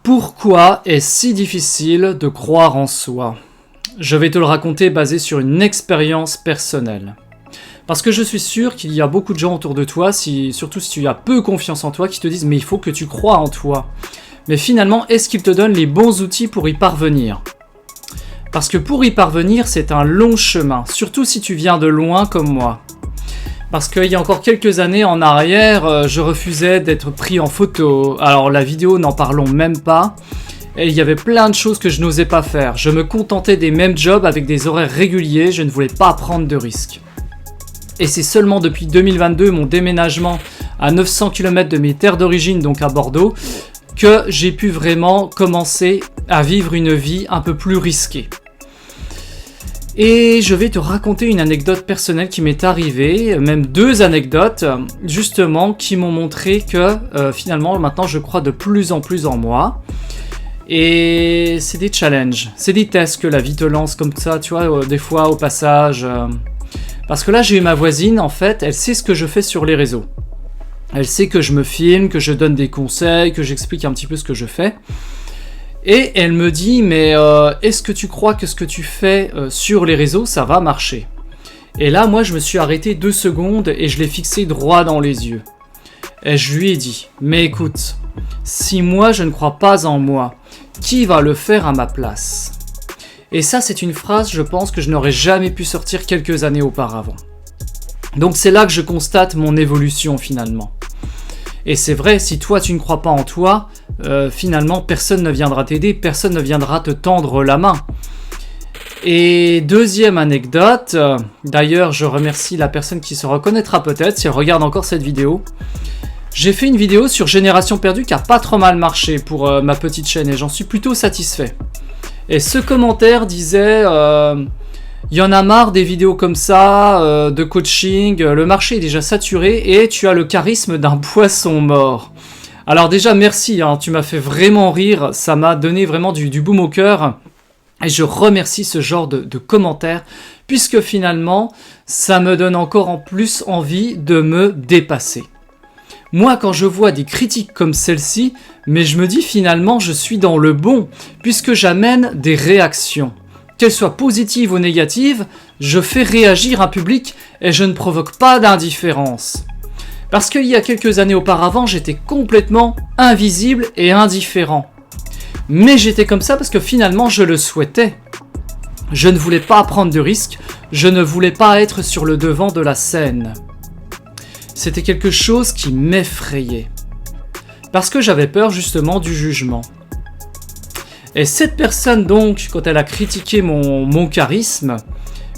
Pourquoi est-ce si difficile de croire en soi? Je vais te le raconter basé sur une expérience personnelle. Parce que je suis sûr qu'il y a beaucoup de gens autour de toi, surtout si tu as peu confiance en toi, qui te disent « mais il faut que tu crois en toi ». Mais finalement, est-ce qu'ils te donnent les bons outils pour y parvenir? Parce que pour y parvenir, c'est un long chemin, surtout si tu viens de loin comme moi. Parce qu'il y a encore quelques années en arrière, je refusais d'être pris en photo. Alors la vidéo, n'en parlons même pas. Et il y avait plein de choses que je n'osais pas faire. Je me contentais des mêmes jobs avec des horaires réguliers, je ne voulais pas prendre de risques. Et c'est seulement depuis 2022, mon déménagement à 900 km de mes terres d'origine, donc à Bordeaux, que j'ai pu vraiment commencer à vivre une vie un peu plus risquée. Et je vais te raconter une anecdote personnelle qui m'est arrivée, même deux anecdotes, justement, qui m'ont montré que finalement, maintenant, je crois de plus en plus en moi. Et c'est des challenges, c'est des tests que la vie te lance comme ça, tu vois, des fois au passage. Parce que là, j'ai eu ma voisine, en fait, elle sait ce que je fais sur les réseaux. Elle sait que je me filme, que je donne des conseils, que j'explique un petit peu ce que je fais. Et elle me dit, mais est-ce que tu crois que ce que tu fais sur les réseaux, ça va marcher? Et là, moi, je me suis arrêté 2 secondes et je l'ai fixé droit dans les yeux. Et je lui ai dit, mais écoute, si moi je ne crois pas en moi, qui va le faire à ma place? Et ça, c'est une phrase, je pense, que je n'aurais jamais pu sortir quelques années auparavant. Donc c'est là que je constate mon évolution finalement. Et c'est vrai, si toi tu ne crois pas en toi, finalement personne ne viendra t'aider, personne ne viendra te tendre la main. Et deuxième anecdote, d'ailleurs je remercie la personne qui se reconnaîtra peut-être si elle regarde encore cette vidéo. J'ai fait une vidéo sur Génération Perdue qui a pas trop mal marché pour ma petite chaîne et j'en suis plutôt satisfait. Et ce commentaire disait y en a marre des vidéos comme ça, de coaching, le marché est déjà saturé et tu as le charisme d'un poisson mort. Alors déjà merci, hein, tu m'as fait vraiment rire, ça m'a donné vraiment du baume au cœur et je remercie ce genre de commentaires puisque finalement ça me donne encore en plus envie de me dépasser. Moi, quand je vois des critiques comme celle-ci, mais je me dis finalement je suis dans le bon, puisque j'amène des réactions. Qu'elles soient positives ou négatives, je fais réagir un public et je ne provoque pas d'indifférence. Parce qu'il y a quelques années auparavant, j'étais complètement invisible et indifférent. Mais j'étais comme ça parce que finalement je le souhaitais. Je ne voulais pas prendre de risques, je ne voulais pas être sur le devant de la scène. C'était quelque chose qui m'effrayait. Parce que j'avais peur justement du jugement. Et cette personne donc, quand elle a critiqué mon charisme,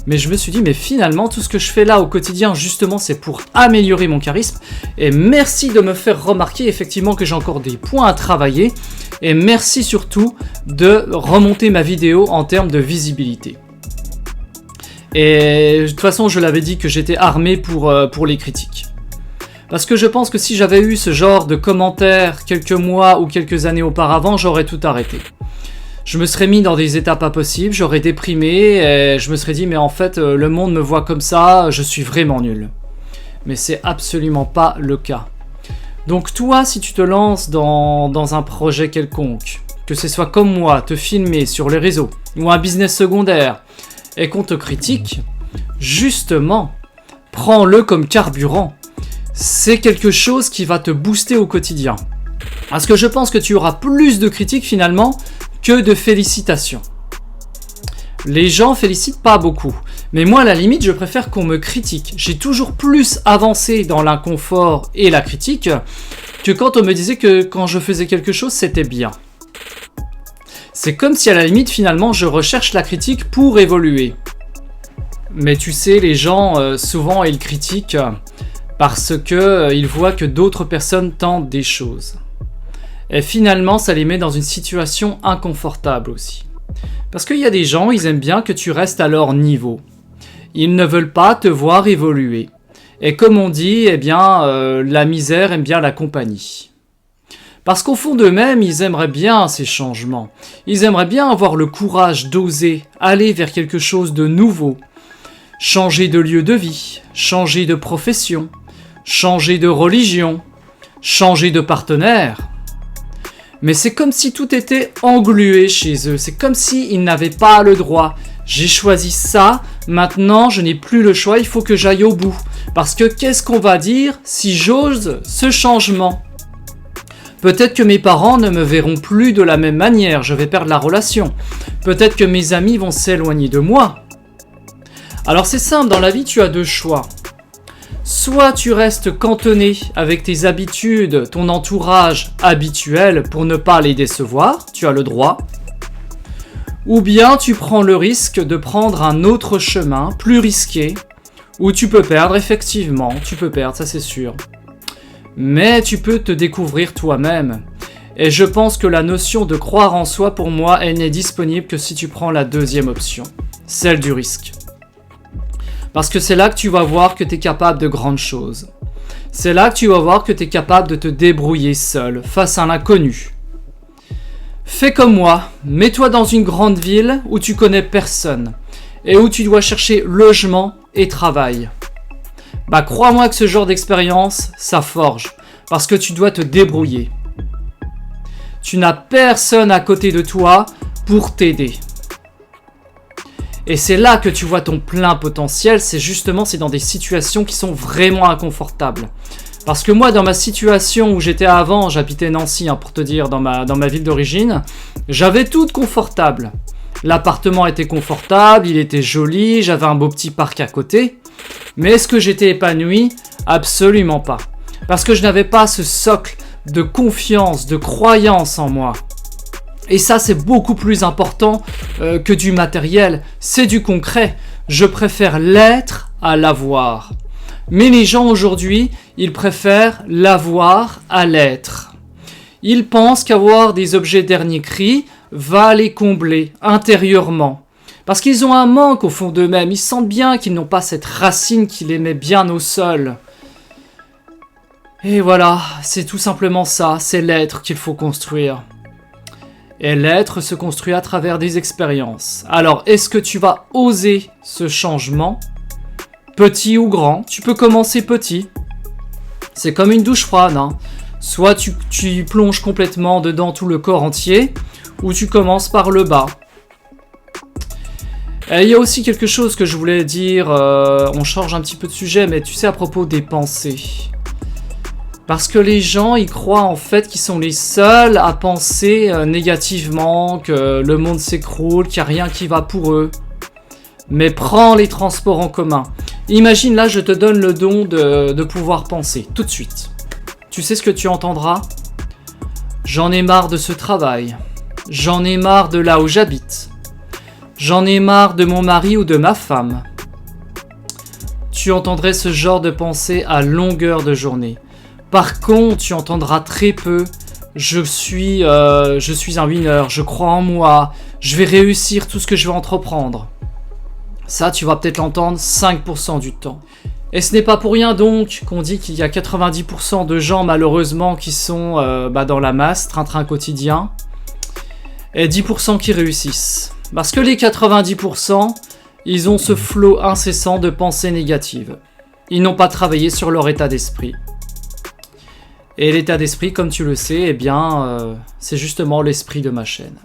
mais je me suis dit, mais finalement tout ce que je fais là au quotidien justement c'est pour améliorer mon charisme. Et merci de me faire remarquer effectivement que j'ai encore des points à travailler. Et merci surtout de remonter ma vidéo en termes de visibilité. Et de toute façon je l'avais dit que j'étais armé pour les critiques. Parce que je pense que si j'avais eu ce genre de commentaires quelques mois ou quelques années auparavant, j'aurais tout arrêté. Je me serais mis dans des états pas possibles, j'aurais déprimé et je me serais dit mais en fait le monde me voit comme ça, je suis vraiment nul. Mais c'est absolument pas le cas. Donc toi, si tu te lances dans un projet quelconque, que ce soit comme moi, te filmer sur les réseaux ou un business secondaire et qu'on te critique, justement, prends-le comme carburant. C'est quelque chose qui va te booster au quotidien. Parce que je pense que tu auras plus de critiques finalement que de félicitations. Les gens félicitent pas beaucoup. Mais moi, à la limite, je préfère qu'on me critique. J'ai toujours plus avancé dans l'inconfort et la critique que quand on me disait que quand je faisais quelque chose, c'était bien. C'est comme si à la limite, finalement, je recherche la critique pour évoluer. Mais tu sais, les gens, souvent, ils critiquent parce qu'ils voient que d'autres personnes tentent des choses. Et finalement, ça les met dans une situation inconfortable aussi. Parce qu'il y a des gens, ils aiment bien que tu restes à leur niveau. Ils ne veulent pas te voir évoluer. Et comme on dit, eh bien, la misère aime bien la compagnie. Parce qu'au fond d'eux-mêmes, ils aimeraient bien ces changements. Ils aimeraient bien avoir le courage d'oser aller vers quelque chose de nouveau. Changer de lieu de vie, changer de profession, changer de religion, changer de partenaire. Mais c'est comme si tout était englué chez eux. C'est comme s'ils n'avaient pas le droit. J'ai choisi ça, maintenant je n'ai plus le choix, il faut que j'aille au bout. Parce que qu'est-ce qu'on va dire si j'ose ce changement ? Peut-être que mes parents ne me verront plus de la même manière, je vais perdre la relation. Peut-être que mes amis vont s'éloigner de moi. Alors c'est simple, dans la vie tu as deux choix. Soit tu restes cantonné avec tes habitudes, ton entourage habituel pour ne pas les décevoir, tu as le droit. Ou bien tu prends le risque de prendre un autre chemin, plus risqué, où tu peux perdre, effectivement, tu peux perdre, ça c'est sûr. Mais tu peux te découvrir toi-même. Et je pense que la notion de croire en soi, pour moi, elle n'est disponible que si tu prends la deuxième option, celle du risque. Parce que c'est là que tu vas voir que tu es capable de grandes choses. C'est là que tu vas voir que tu es capable de te débrouiller seul, face à l'inconnu. Fais comme moi, mets-toi dans une grande ville où tu connais personne et où tu dois chercher logement et travail. Bah crois-moi que ce genre d'expérience, ça forge, parce que tu dois te débrouiller. Tu n'as personne à côté de toi pour t'aider. Et c'est là que tu vois ton plein potentiel, c'est dans des situations qui sont vraiment inconfortables. Parce que moi, dans ma situation où j'étais avant, j'habitais Nancy, pour te dire, dans ma ville d'origine, j'avais tout de confortable. L'appartement était confortable, il était joli, j'avais un beau petit parc à côté. Mais est-ce que j'étais épanoui ? Absolument pas. Parce que je n'avais pas ce socle de confiance, de croyance en moi. Et ça, c'est beaucoup plus important que du matériel. C'est du concret. Je préfère l'être à l'avoir. Mais les gens aujourd'hui, ils préfèrent l'avoir à l'être. Ils pensent qu'avoir des objets dernier cri va les combler intérieurement. Parce qu'ils ont un manque au fond d'eux-mêmes. Ils sentent bien qu'ils n'ont pas cette racine qui les met bien au sol. Et voilà, c'est tout simplement ça. C'est l'être qu'il faut construire. Et l'être se construit à travers des expériences. Alors, est-ce que tu vas oser ce changement ? Petit ou grand, tu peux commencer petit. C'est comme une douche froide. Soit tu plonges complètement dedans tout le corps entier, ou tu commences par le bas. Et il y a aussi quelque chose que je voulais dire, on change un petit peu de sujet, mais tu sais, à propos des pensées. Parce que les gens, ils croient en fait qu'ils sont les seuls à penser négativement, que le monde s'écroule, qu'il n'y a rien qui va pour eux. Mais prends les transports en commun. Imagine là, je te donne le don de pouvoir penser, tout de suite. Tu sais ce que tu entendras ? J'en ai marre de ce travail. J'en ai marre de là où j'habite. J'en ai marre de mon mari ou de ma femme. Tu entendrais ce genre de pensée à longueur de journée. Par contre, tu entendras très peu « je suis un winner, je crois en moi, je vais réussir tout ce que je vais entreprendre ». Ça, tu vas peut-être l'entendre 5% du temps. Et ce n'est pas pour rien donc qu'on dit qu'il y a 90% de gens malheureusement qui sont dans la masse, train-train quotidien, et 10% qui réussissent. Parce que les 90%, ils ont ce flot incessant de pensées négatives. Ils n'ont pas travaillé sur leur état d'esprit. Et l'état d'esprit, comme tu le sais, c'est justement l'esprit de ma chaîne.